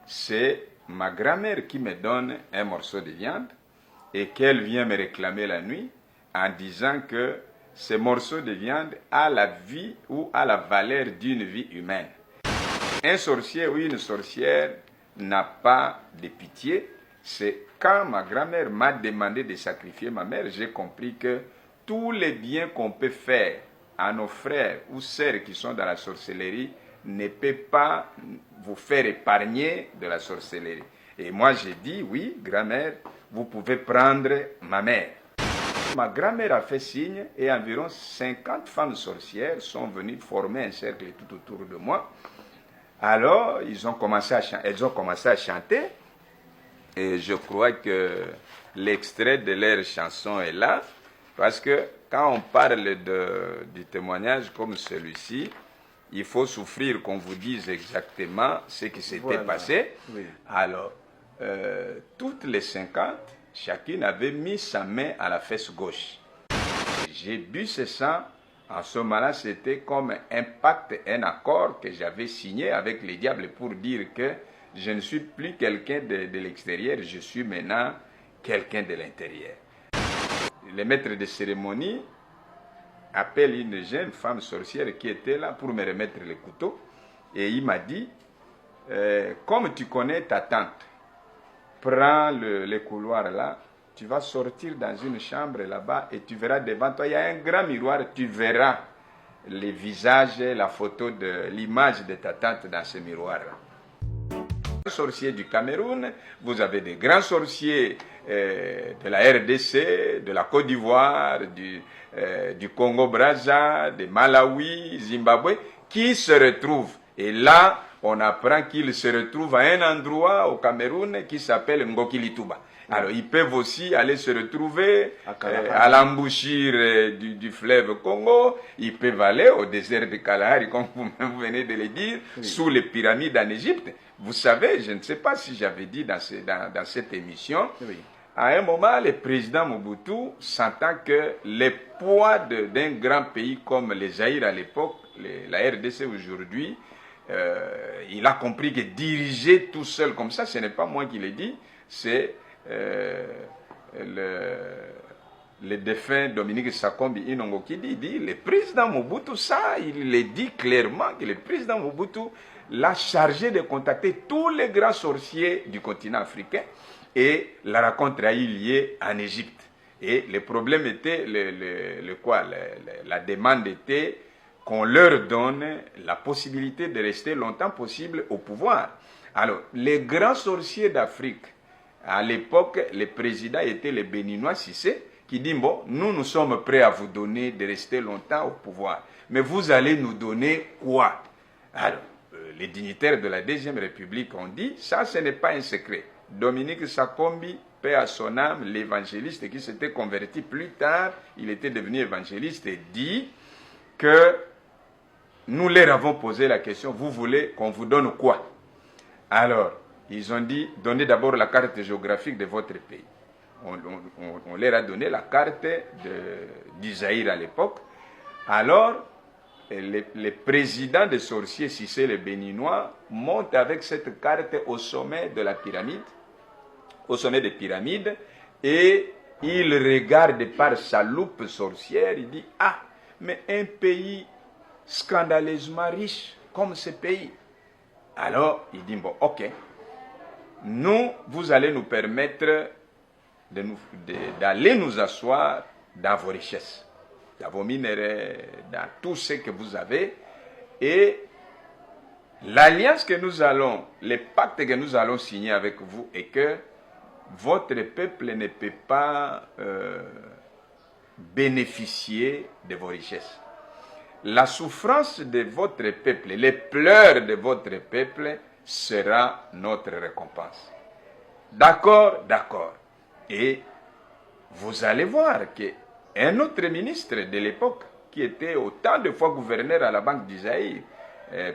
c'est ma grand-mère qui me donne un morceau de viande et qu'elle vient me réclamer la nuit en disant que ce morceau de viande a la vie ou a la valeur d'une vie humaine. Un sorcier ou une sorcière n'a pas de pitié. C'est quand ma grand-mère m'a demandé de sacrifier ma mère, j'ai compris que tous les biens qu'on peut faire à nos frères ou sœurs qui sont dans la sorcellerie ne peut pas vous faire épargner de la sorcellerie. Et moi j'ai dit, oui, grand-mère, vous pouvez prendre ma mère. Ma grand-mère a fait signe et environ 50 femmes sorcières sont venues former un cercle tout autour de moi. Alors, elles ont commencé à chanter et je crois que l'extrait de leur chanson est là parce que quand on parle du témoignage comme celui-ci, il faut souffrir qu'on vous dise exactement ce qui s'était passé. Oui. Alors, toutes les 50, chacune avait mis sa main à la fesse gauche. J'ai bu ce sang. En ce moment-là, c'était comme un pacte, un accord que j'avais signé avec les diables pour dire que je ne suis plus quelqu'un de l'extérieur, je suis maintenant quelqu'un de l'intérieur. Le maître de cérémonie appelle une jeune femme sorcière qui était là pour me remettre le couteau et il m'a dit, comme tu connais ta tante, prends le couloir là, tu vas sortir dans une chambre là-bas et tu verras devant toi, il y a un grand miroir, tu verras les visages, la photo de l'image de ta tante dans ce miroir-là. Sorciers du Cameroun, vous avez des grands sorciers de la RDC, de la Côte d'Ivoire, du Congo-Brazza, de Malawi, Zimbabwe, qui se retrouvent. Et là, on apprend qu'ils se retrouvent à un endroit au Cameroun qui s'appelle Ngokilituba. Alors, ils peuvent aussi aller se retrouver à l'embouchure du fleuve Congo. Ils peuvent aller au désert de Kalahari, comme vous venez de le dire, oui, sous les pyramides en Égypte. Vous savez, je ne sais pas si j'avais dit dans cette émission, oui, à un moment, le président Mobutu, sentant que le poids d'un grand pays comme le Zaïre à l'époque, la RDC aujourd'hui, il a compris que diriger tout seul comme ça, ce n'est pas moi qui l'ai dit, c'est le défunt Dominique Sakombi Inongo qui dit le président Mobutu, ça, il le dit clairement que le président Mobutu l'a chargé de contacter tous les grands sorciers du continent africain et la rencontre a eu lieu en Égypte. Et le problème était, la demande était qu'on leur donne la possibilité de rester longtemps possible au pouvoir. Alors, les grands sorciers d'Afrique, à l'époque, le président était le Béninois Cissé, qui dit, bon, nous sommes prêts à vous donner de rester longtemps au pouvoir. Mais vous allez nous donner quoi? Alors, les dignitaires de la Deuxième République ont dit, ça, ce n'est pas un secret. Dominique Sakombi, paix à son âme, l'évangéliste qui s'était converti plus tard, il était devenu évangéliste, et dit que nous leur avons posé la question, vous voulez qu'on vous donne quoi? Alors, ils ont dit, donnez d'abord la carte géographique de votre pays. On leur a donné la carte du Zaïre à l'époque. Alors, le président des sorciers, Cissé le Béninois, monte avec cette carte au sommet de la pyramide, au sommet des pyramides, et il regarde par sa loupe sorcière, il dit, ah, mais un pays scandaleusement riche comme ce pays. Alors, il dit, bon, ok, nous, vous allez nous permettre d'aller nous asseoir dans vos richesses, dans vos minerais, dans tout ce que vous avez. Et l'alliance que nous allons, le pacte que nous allons signer avec vous est que votre peuple ne peut pas bénéficier de vos richesses. La souffrance de votre peuple, les pleurs de votre peuple sera notre récompense. D'accord, d'accord. Et vous allez voir qu'un autre ministre de l'époque, qui était autant de fois gouverneur à la Banque du Zaïre,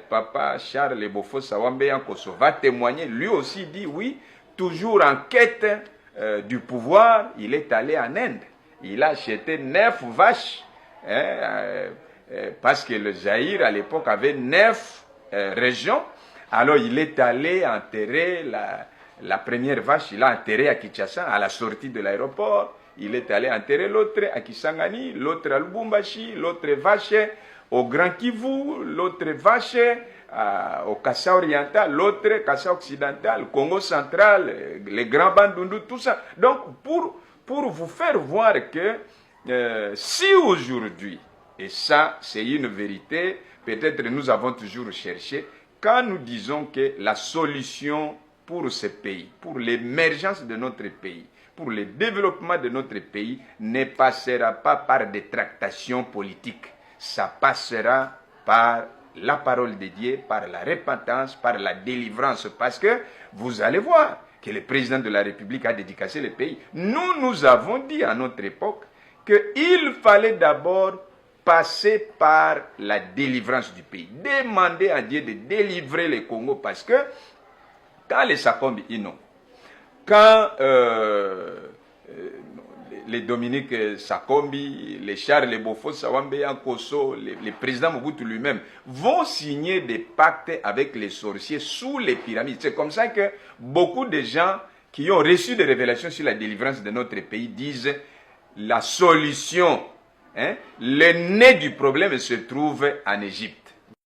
Papa Charles Bofo Sawambe Yankoso, va témoigner, lui aussi dit oui, toujours en quête du pouvoir, il est allé en Inde. Il a acheté 9 vaches, parce que le Zaïre à l'époque avait 9 régions. Alors il est allé enterrer la première vache, il l'a enterrée à Kinshasa, à la sortie de l'aéroport. Il est allé enterrer l'autre à Kisangani, l'autre à Lubumbashi, l'autre vache au Grand Kivu, l'autre vache au Kassa oriental, l'autre Kassa occidental, Congo central, les grands Bandundu, tout ça. Donc pour vous faire voir que si aujourd'hui, et ça c'est une vérité, peut-être nous avons toujours cherché, quand nous disons que la solution pour ce pays, pour l'émergence de notre pays, pour le développement de notre pays, ne passera pas par des tractations politiques. Ça passera par la parole de Dieu, par la repentance, par la délivrance. Parce que vous allez voir que le président de la République a dédicacé le pays. Nous avons dit à notre époque qu'il fallait d'abord passer par la délivrance du pays. Demander à Dieu de délivrer le Congo parce que quand les Sakombi Ino, quand les Dominique Sakombi, les Charles Bofo Sawambe Yankoso, le président Mobutu lui-même vont signer des pactes avec les sorciers sous les pyramides. C'est comme ça que beaucoup de gens qui ont reçu des révélations sur la délivrance de notre pays disent la solution, le nez du problème se trouve en Égypte.